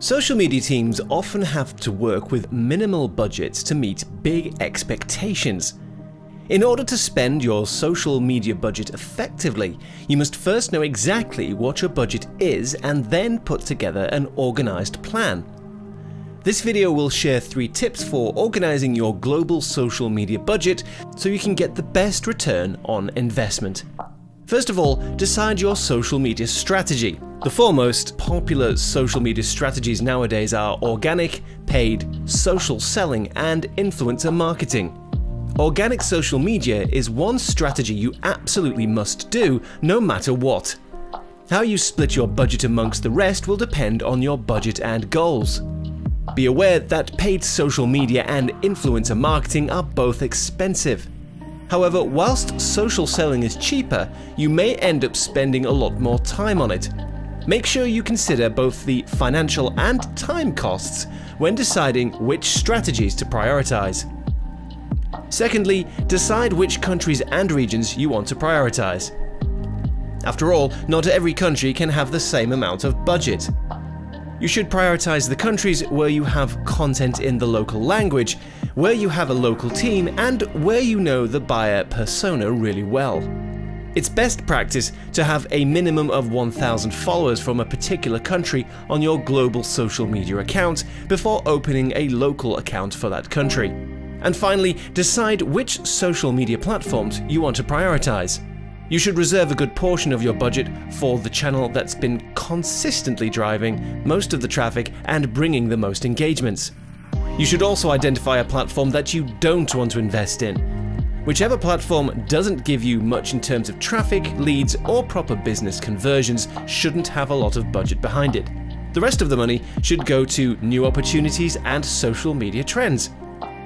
Social media teams often have to work with minimal budgets to meet big expectations. In order to spend your social media budget effectively, you must first know exactly what your budget is and then put together an organized plan. This video will share 3 tips for organizing your global social media budget so you can get the best return on investment. First of all, decide your social media strategy. The 4 most popular social media strategies nowadays are organic, paid, social selling, and influencer marketing. Organic social media is one strategy you absolutely must do, no matter what. How you split your budget amongst the rest will depend on your budget and goals. Be aware that paid social media and influencer marketing are both expensive. However, whilst social selling is cheaper, you may end up spending a lot more time on it. Make sure you consider both the financial and time costs when deciding which strategies to prioritize. Secondly, decide which countries and regions you want to prioritize. After all, not every country can have the same amount of budget. You should prioritize the countries where you have content in the local language, where you have a local team, and where you know the buyer persona really well. It's best practice to have a minimum of 1,000 followers from a particular country on your global social media account before opening a local account for that country. And finally, decide which social media platforms you want to prioritize. You should reserve a good portion of your budget for the channel that's been consistently driving most of the traffic and bringing the most engagements. You should also identify a platform that you don't want to invest in. Whichever platform doesn't give you much in terms of traffic, leads, or proper business conversions shouldn't have a lot of budget behind it. The rest of the money should go to new opportunities and social media trends.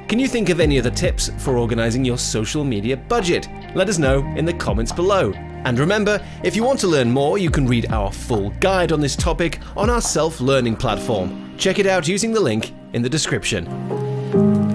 Can you think of any other tips for organizing your social media budget? Let us know in the comments below. And remember, if you want to learn more, you can read our full guide on this topic on our self-learning platform. Check it out using the link in the description.